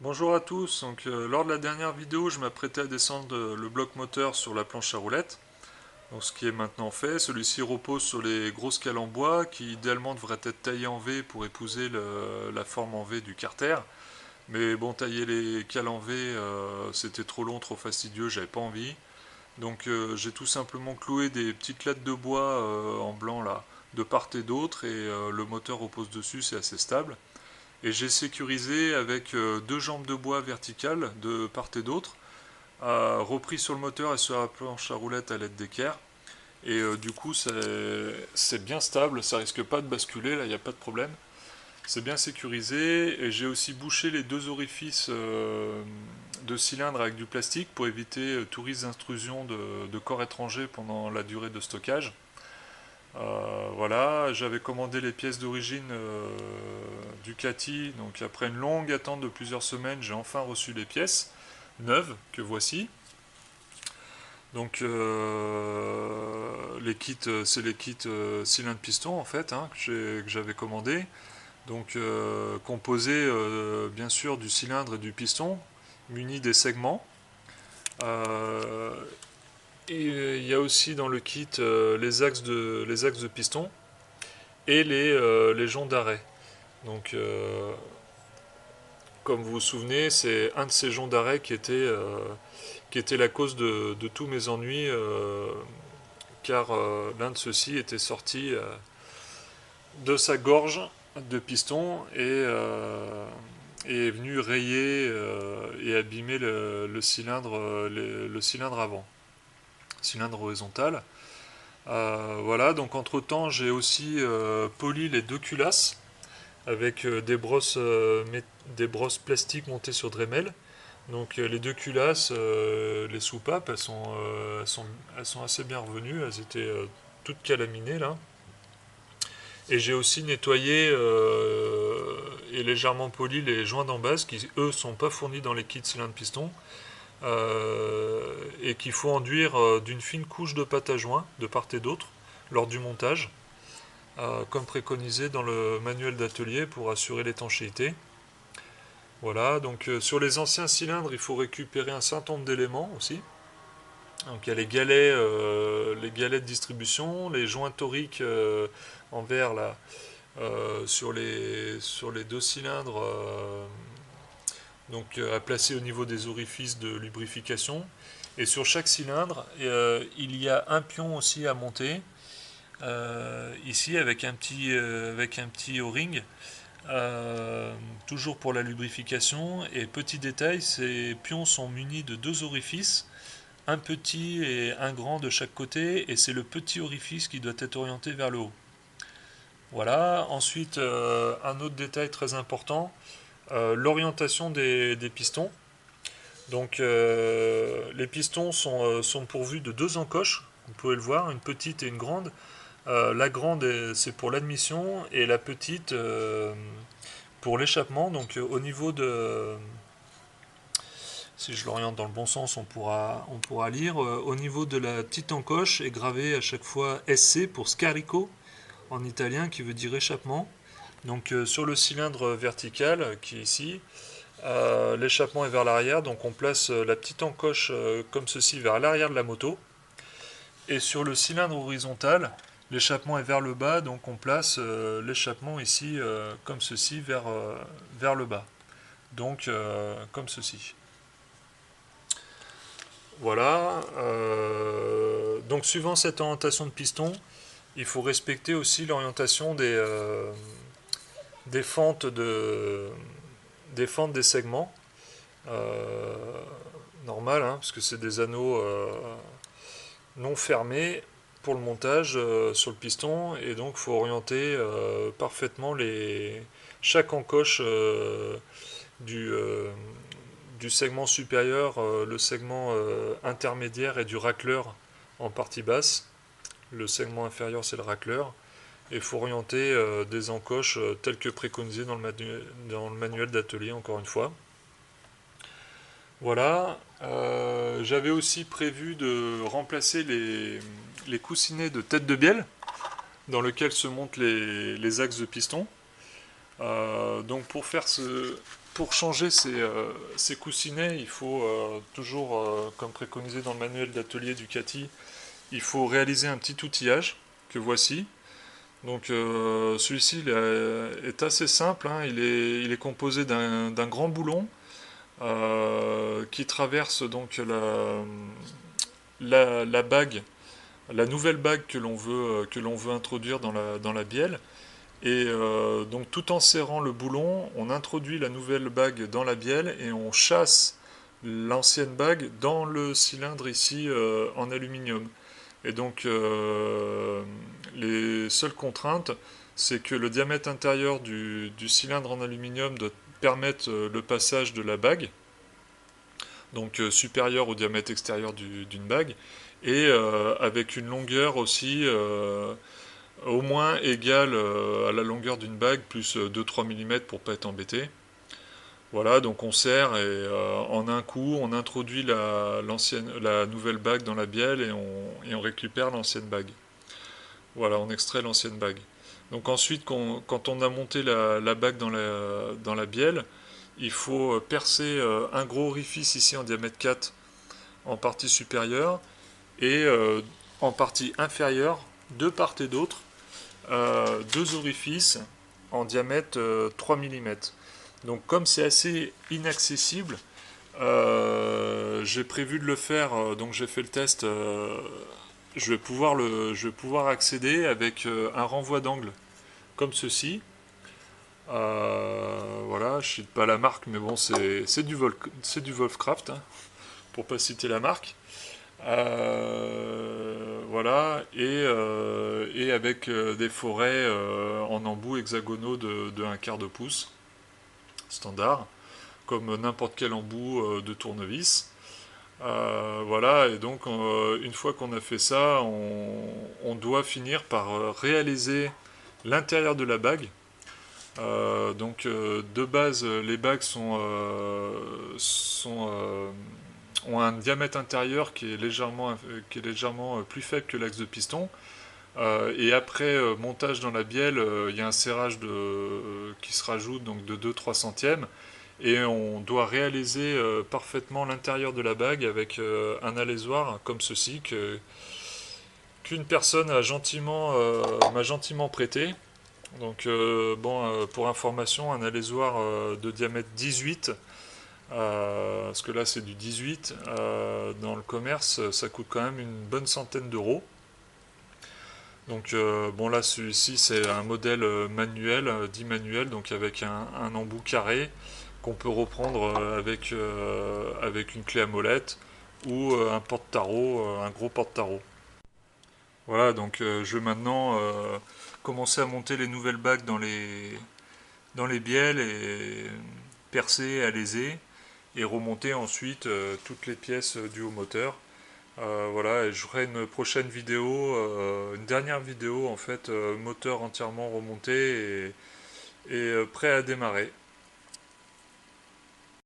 Bonjour à tous, lors de la dernière vidéo je m'apprêtais à descendre le bloc moteur sur la planche à roulettes. Donc, ce qui est maintenant fait, celui-ci repose sur les grosses cales en bois qui idéalement devraient être taillées en V pour épouser la forme en V du carter. Mais bon, tailler les cales en V c'était trop long, trop fastidieux, j'avais pas envie. Donc j'ai tout simplement cloué des petites lattes de bois en blanc là, de part et d'autre, et le moteur repose dessus, c'est assez stable. Et j'ai sécurisé avec deux jambes de bois verticales de part et d'autre, repris sur le moteur et sur la planche à roulettes à l'aide d'équerre. Et du coup, c'est bien stable, ça risque pas de basculer, là, il n'y a pas de problème. C'est bien sécurisé. Et j'ai aussi bouché les deux orifices de cylindre avec du plastique pour éviter tout risque d'intrusion de corps étrangers pendant la durée de stockage. Voilà, j'avais commandé les pièces d'origine Ducati, donc après une longue attente de plusieurs semaines, j'ai enfin reçu les pièces neuves que voici. Donc les kits, c'est les kits cylindre piston en fait que j'avais commandé. Donc composé bien sûr du cylindre et du piston, muni des segments. Euh, et il y a aussi dans le kit les axes de piston et les joncs d'arrêt. Donc, comme vous vous souvenez, c'est un de ces joncs d'arrêt qui était la cause de tous mes ennuis, car l'un de ceux-ci était sorti de sa gorge de piston et est venu rayer et abîmer le cylindre avant, cylindre horizontal. Voilà, donc entre-temps, j'ai aussi poli les deux culasses avec des brosses plastiques montées sur Dremel. Donc les deux culasses, les soupapes, elles sont assez bien revenues, elles étaient toutes calaminées là. Et j'ai aussi nettoyé et légèrement poli les joints d'embase qui eux sont pas fournis dans les kits cylindres piston et qu'il faut enduire d'une fine couche de pâte à joint de part et d'autre lors du montage, comme préconisé dans le manuel d'atelier pour assurer l'étanchéité. Voilà, donc sur les anciens cylindres, il faut récupérer un certain nombre d'éléments aussi. Donc il y a les galets de distribution, les joints toriques en verre là, sur les deux cylindres, donc à placer au niveau des orifices de lubrification. Et sur chaque cylindre, il y a un pion aussi à monter, ici avec un petit O-ring. Toujours pour la lubrification. Et petit détail, ces pions sont munis de deux orifices, un petit et un grand de chaque côté, et c'est le petit orifice qui doit être orienté vers le haut. Voilà. Ensuite, un autre détail très important, l'orientation des pistons. Donc, les pistons sont pourvus de deux encoches, vous pouvez le voir, une petite et une grande. La grande, c'est pour l'admission, et la petite, pour l'échappement. Donc, au niveau de, si je l'oriente dans le bon sens, on pourra lire. Au niveau de la petite encoche est gravé à chaque fois SC pour scarico en italien, qui veut dire échappement. Donc sur le cylindre vertical qui est ici, l'échappement est vers l'arrière, donc on place la petite encoche comme ceci vers l'arrière de la moto. Et sur le cylindre horizontal, l'échappement est vers le bas, donc on place l'échappement ici comme ceci vers le bas. Donc comme ceci. Voilà. Donc suivant cette orientation de piston, il faut respecter aussi l'orientation des fentes des fentes des segments. Euh, Normal, hein, parce que c'est des anneaux non fermés pour le montage sur le piston, et donc il faut orienter parfaitement chaque encoche du, euh, du segment supérieur, le segment intermédiaire et du racleur en partie basse. Le segment inférieur, c'est le racleur. Et il faut orienter des encoches telles que préconisées dans le manuel d'atelier, encore une fois. Voilà. J'avais aussi prévu de remplacer les coussinets de tête de bielle dans lesquels se montent les axes de piston. Donc pour changer ces coussinets, il faut toujours, comme préconisé dans le manuel d'atelier Ducati, il faut réaliser un petit outillage que voici. Donc celui-ci est assez simple, hein. Il est composé d'un grand boulon qui traverse donc la bague, la nouvelle bague que l'on veut introduire dans la bielle. Et donc tout en serrant le boulon, on introduit la nouvelle bague dans la bielle et on chasse l'ancienne bague dans le cylindre ici en aluminium. Et donc les seules contraintes, c'est que le diamètre intérieur du cylindre en aluminium doit permettre le passage de la bague, donc supérieur au diamètre extérieur d'une bague, et avec une longueur aussi au moins égale à la longueur d'une bague, plus 2-3 mm pour pas être embêté. Voilà, donc on serre et en un coup, on introduit la nouvelle bague dans la bielle et on récupère l'ancienne bague. Voilà, on extrait l'ancienne bague. Donc ensuite, quand on a monté la bague dans la bielle, il faut percer un gros orifice ici en diamètre 4 en partie supérieure et en partie inférieure, de part et d'autre, deux orifices en diamètre 3 mm. Donc comme c'est assez inaccessible, j'ai prévu de le faire, donc j'ai fait le test, je vais pouvoir accéder avec un renvoi d'angle comme ceci. Voilà, je ne cite pas la marque, mais bon, c'est du Wolfcraft, hein, pour pas citer la marque. Voilà, et avec des forets en embout hexagonaux de 1/4 de pouce, standard, comme n'importe quel embout de tournevis. Voilà, et donc une fois qu'on a fait ça, on doit finir par réaliser l'intérieur de la bague. Donc de base, les bagues ont un diamètre intérieur qui est légèrement plus faible que l'axe de piston. Et après montage dans la bielle, il y a un serrage qui se rajoute donc de 2-3 centièmes. Et on doit réaliser parfaitement l'intérieur de la bague avec un alaisoir comme ceci qu'une personne m'a gentiment prêté. Donc bon, pour information, un alaisoir de diamètre 18, parce que là c'est du 18, dans le commerce ça coûte quand même une bonne centaine d'euros. Donc bon là celui-ci c'est un modèle manuel, dit manuel, donc avec un embout carré qu'on peut reprendre avec une clé à molette ou un porte-tarot, un gros porte-tarot. Voilà, donc je vais maintenant commencer à monter les nouvelles bagues dans les bielles et percer, alaiser et remonter ensuite toutes les pièces du haut moteur. Voilà, et je ferai une prochaine vidéo, une dernière vidéo en fait, moteur entièrement remonté et prêt à démarrer.